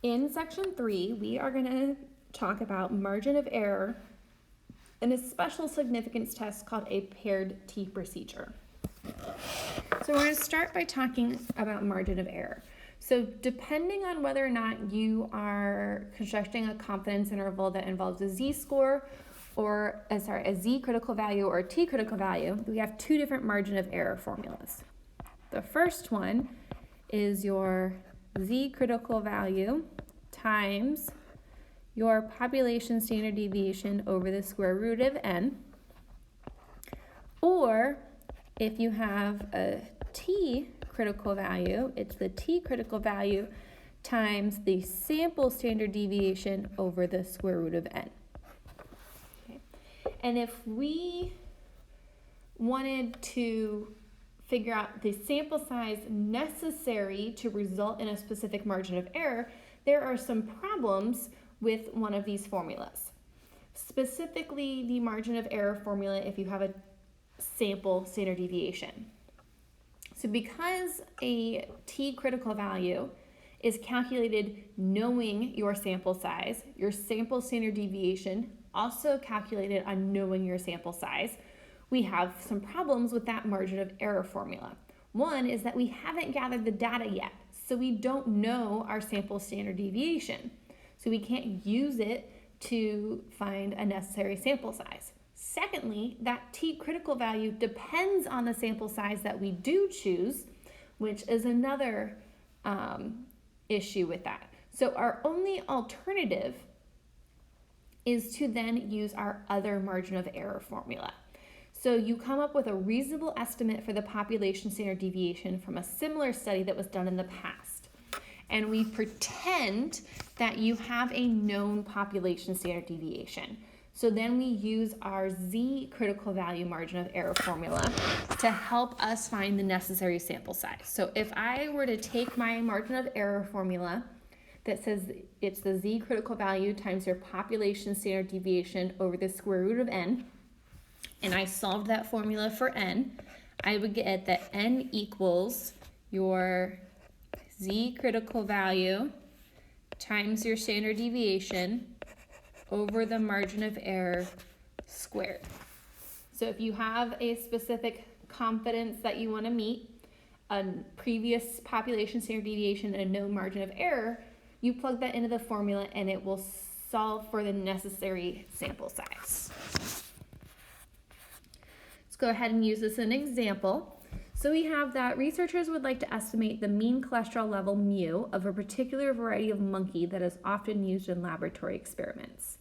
In section 3, we are going to talk about margin of error and a special significance test called a paired T procedure. So we're going to start by talking about margin of error. So depending on whether or not you are constructing a confidence interval that involves a z-score or a z critical value or a t critical value, we have two different margin of error formulas. The first one is your z critical value times your population standard deviation over the square root of n, or if you have a t critical value, it's the t critical value times the sample standard deviation over the square root of n. Okay. And if we wanted to figure out the sample size necessary to result in a specific margin of error, there are some problems with one of these formulas. Specifically, the margin of error formula if you have a sample standard deviation. So because a t critical value is calculated knowing your sample size, your sample standard deviation also calculated on knowing your sample size, we have some problems with that margin of error formula. One is that we haven't gathered the data yet, so we don't know our sample standard deviation. So we can't use it to find a necessary sample size. Secondly, that t critical value depends on the sample size that we do choose, which is another issue with that. So our only alternative is to then use our other margin of error formula. So you come up with a reasonable estimate for the population standard deviation from a similar study that was done in the past. And we pretend that you have a known population standard deviation. So then we use our z critical value margin of error formula to help us find the necessary sample size. So if I were to take my margin of error formula that says it's the z critical value times your population standard deviation over the square root of n, and I solved that formula for n, I would get that n equals your z critical value times your standard deviation over the margin of error squared. So if you have a specific confidence that you want to meet, a previous population standard deviation and a known margin of error, you plug that into the formula and it will solve for the necessary sample size. Let's go ahead and use this as an example. So we have that researchers would like to estimate the mean cholesterol level mu of a particular variety of monkey that is often used in laboratory experiments.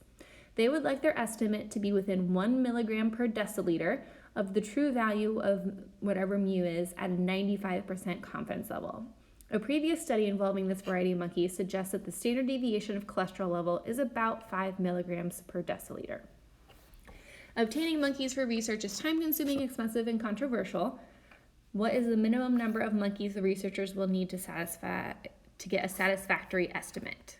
They would like their estimate to be within 1 milligram per deciliter of the true value of whatever mu is at a 95% confidence level. A previous study involving this variety of monkeys suggests that the standard deviation of cholesterol level is about 5 milligrams per deciliter. Obtaining monkeys for research is time-consuming, expensive, and controversial. What is the minimum number of monkeys the researchers will need to get a satisfactory estimate?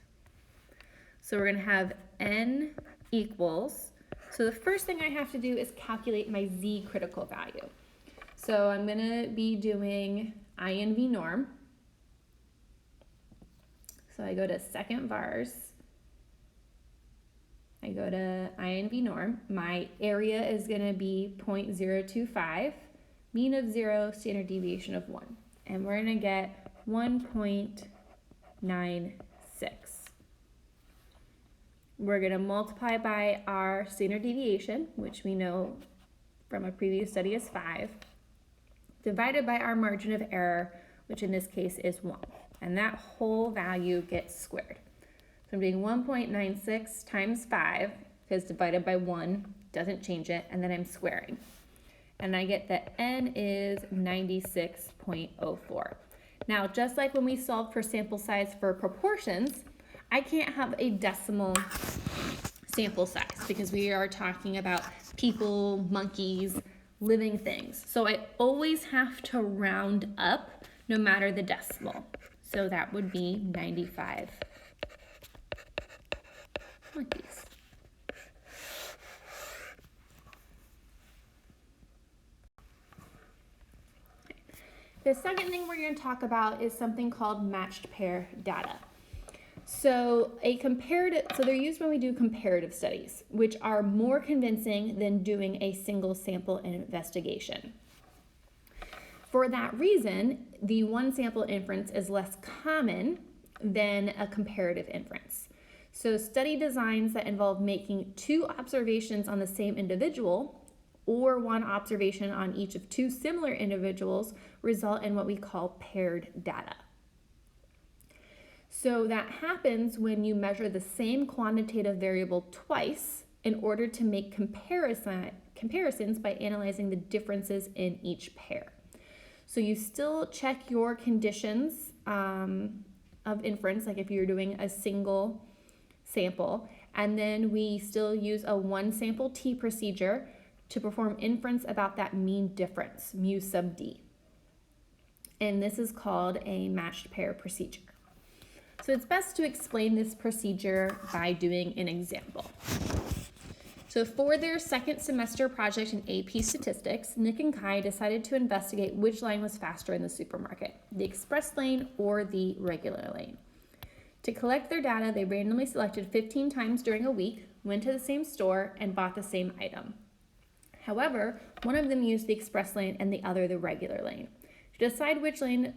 So we're going to have n equals, so the first thing I have to do is calculate my z critical value. So I'm going to be doing INV norm. So I go to second vars, I go to INV norm. My area is going to be 0.025. Mean of 0, standard deviation of 1. And we're going to get 1.96. We're going to multiply by our standard deviation, which we know from a previous study is 5, divided by our margin of error, which in this case is 1. And that whole value gets squared. So I'm doing 1.96 times 5, because divided by 1 doesn't change it, and then I'm squaring. And I get that n is 96.04. Now, just like when we solved for sample size for proportions, I can't have a decimal sample size because we are talking about people, monkeys, living things. So I always have to round up no matter the decimal. So that would be 95 monkeys. The second thing we're going to talk about is something called matched pair data. So they're used when we do comparative studies, which are more convincing than doing a single sample investigation. For that reason, the one sample inference is less common than a comparative inference. So study designs that involve making 2 observations on the same individual or 1 observation on each of 2 similar individuals result in what we call paired data. So that happens when you measure the same quantitative variable twice in order to make comparisons by analyzing the differences in each pair. So you still check your conditions of inference, like if you're doing a single sample, and then we still use a 1 sample t procedure to perform inference about that mean difference, mu sub d. And this is called a matched pair procedure. So it's best to explain this procedure by doing an example. So for their second semester project in AP Statistics, Nick and Kai decided to investigate which line was faster in the supermarket, the express lane or the regular lane. To collect their data, they randomly selected 15 times during a week, went to the same store, and bought the same item. However, one of them used the express lane and the other the regular lane. To decide which lane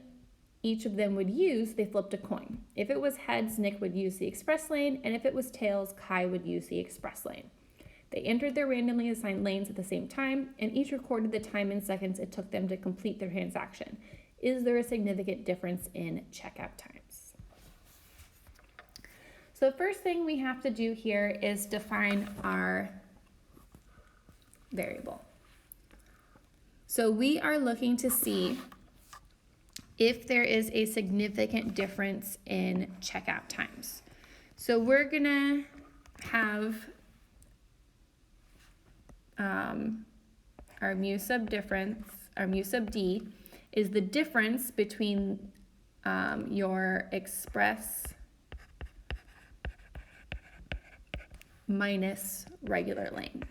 each of them would use, they flipped a coin. If it was heads, Nick would use the express lane, and if it was tails, Kai would use the express lane. They entered their randomly assigned lanes at the same time, and each recorded the time in seconds it took them to complete their transaction. Is there a significant difference in checkout times? So the first thing we have to do here is define our variable. So we are looking to see if there is a significant difference in checkout times. So we're gonna have our mu sub d is the difference between your express minus regular lane.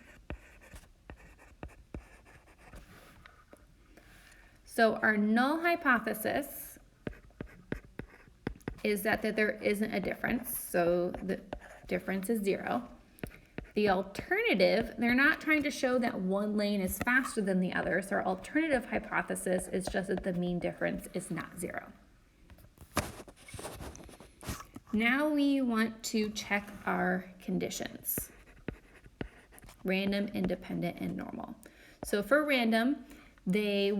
So our null hypothesis is that there isn't a difference, so the difference is 0. The alternative, they're not trying to show that one lane is faster than the other, so our alternative hypothesis is just that the mean difference is not 0. Now we want to check our conditions: random, independent, and normal. So for random, they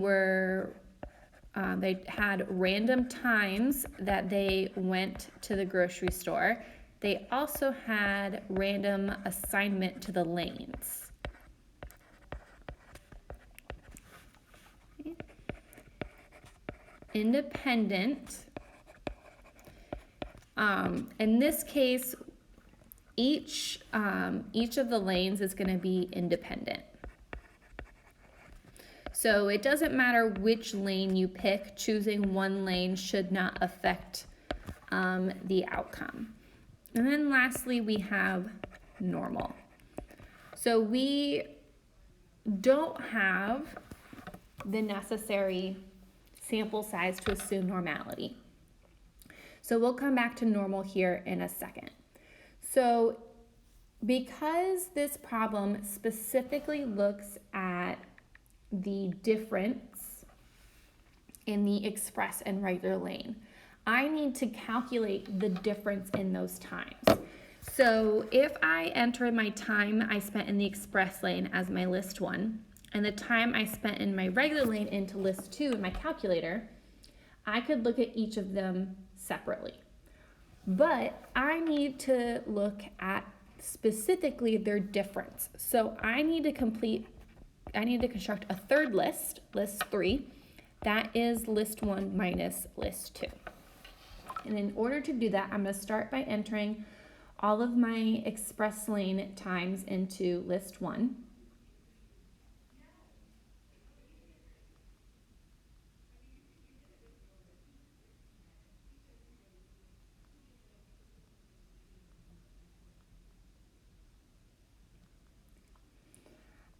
had random times that they went to the grocery store. They also had random assignment to the lanes. Okay. Independent. In this case, each of the lanes is going to be independent. So it doesn't matter which lane you pick, choosing one lane should not affect the outcome. And then lastly, we have normal. So we don't have the necessary sample size to assume normality. So we'll come back to normal here in a second. So because this problem specifically looks at the difference in the express and regular lane, I need to calculate the difference in those times. So if I enter my time I spent in the express lane as my list 1 and the time I spent in my regular lane into list 2 in my calculator, I could look at each of them separately. But I need to look at specifically their difference. So I need to construct a third list, list 3, that is list 1 minus list 2. And in order to do that, I'm going to start by entering all of my express lane times into list 1.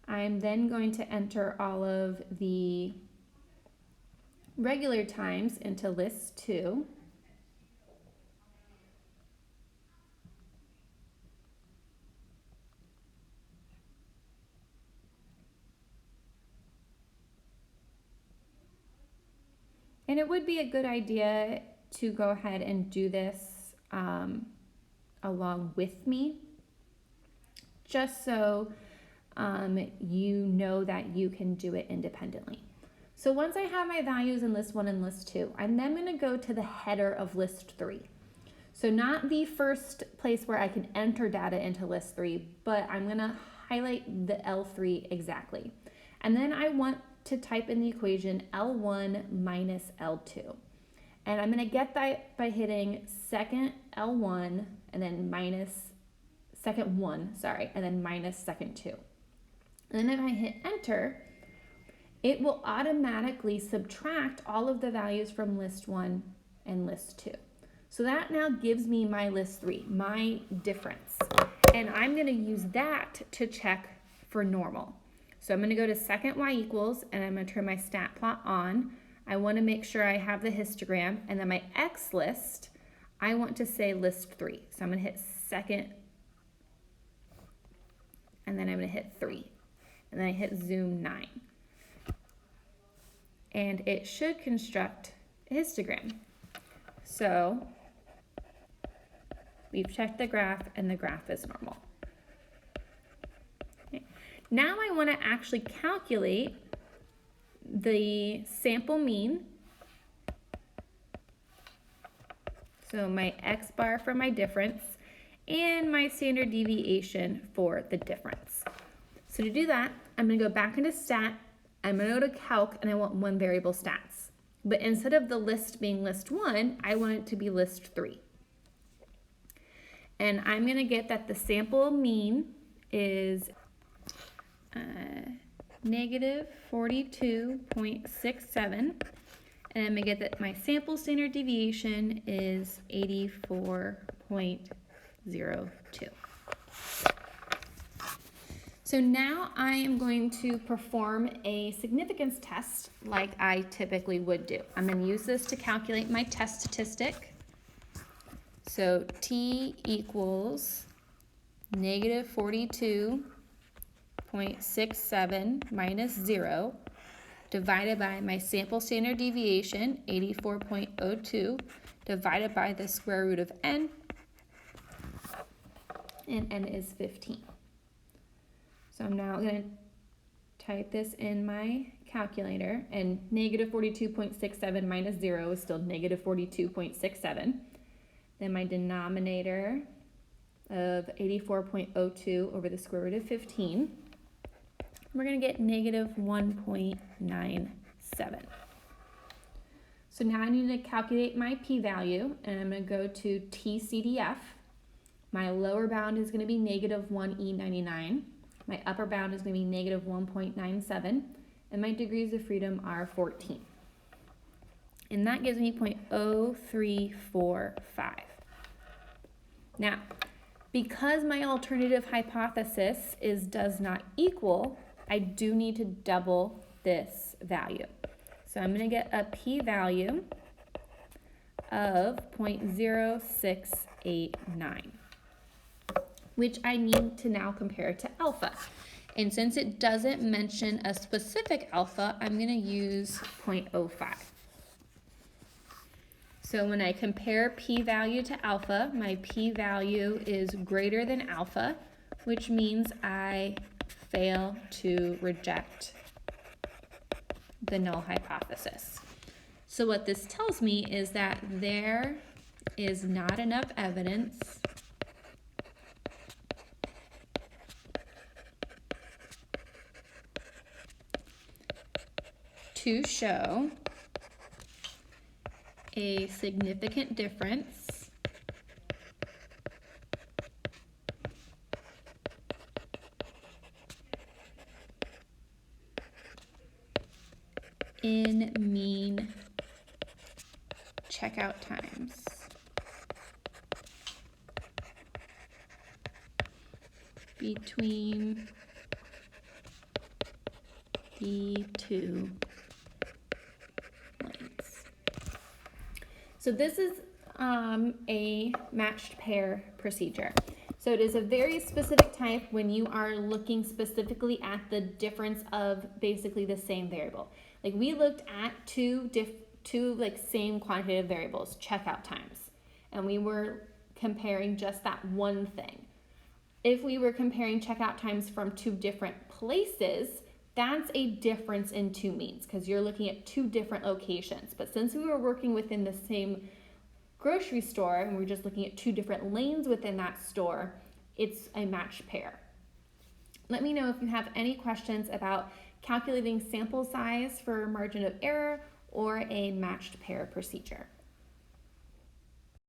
I'm then going to enter all of the regular times into list 2. And it would be a good idea to go ahead and do this along with me, just so you know that you can do it independently. So once I have my values in list 1 and list 2, I'm then going to go to the header of list 3. So not the first place where I can enter data into list 3, but I'm going to highlight the L3 exactly. And then I want to type in the equation L1 minus L2. And I'm going to get that by hitting second L1 and then minus second 1, and then minus second 2. And then if I hit enter, it will automatically subtract all of the values from list 1 and list 2. So that now gives me my list 3, my difference. And I'm going to use that to check for normal. So I'm going to go to second y equals, and I'm going to turn my stat plot on. I want to make sure I have the histogram, and then my X list, I want to say list 3. So I'm going to hit second, and then I'm going to hit 3. And then I hit zoom 9. And it should construct a histogram. So we've checked the graph, and the graph is normal. Okay. Now I want to actually calculate the sample mean. So my X bar for my difference and my standard deviation for the difference. So to do that, I'm going to go back into stat. I'm going to go to calc, and I want one variable stats. But instead of the list being list 1, I want it to be list 3. And I'm going to get that the sample mean is negative 42.67. And I'm going to get that my sample standard deviation is 84.02. So now I am going to perform a significance test like I typically would do. I'm going to use this to calculate my test statistic. So t equals negative 42.67 minus 0 divided by my sample standard deviation, 84.02, divided by the square root of n, and n is 15. So I'm now going to type this in my calculator, and negative 42.67 minus 0 is still negative 42.67. Then my denominator of 84.02 over the square root of 15. We're going to get negative 1.97. So now I need to calculate my p-value, and I'm going to go to TCDF. My lower bound is going to be negative 1e99. My upper bound is going to be negative 1.97, and my degrees of freedom are 14. And that gives me 0.0345. Now, because my alternative hypothesis is does not equal, I do need to double this value. So I'm going to get a p-value of 0.0689. which I need to now compare to alpha. And since it doesn't mention a specific alpha, I'm going to use 0.05. So when I compare p-value to alpha, my p-value is greater than alpha, which means I fail to reject the null hypothesis. So what this tells me is that there is not enough evidence to show a significant difference in mean checkout times between the two lanes. So this is a matched pair procedure. So it is a very specific type when you are looking specifically at the difference of basically the same variable. Like we looked at two two like same quantitative variables, checkout times, and we were comparing just that one thing. If we were comparing checkout times from two different places, that's a difference in two means because you're looking at two different locations. But since we were working within the same grocery store and we're just looking at two different lanes within that store, it's a matched pair. Let me know if you have any questions about calculating sample size for margin of error or a matched pair procedure.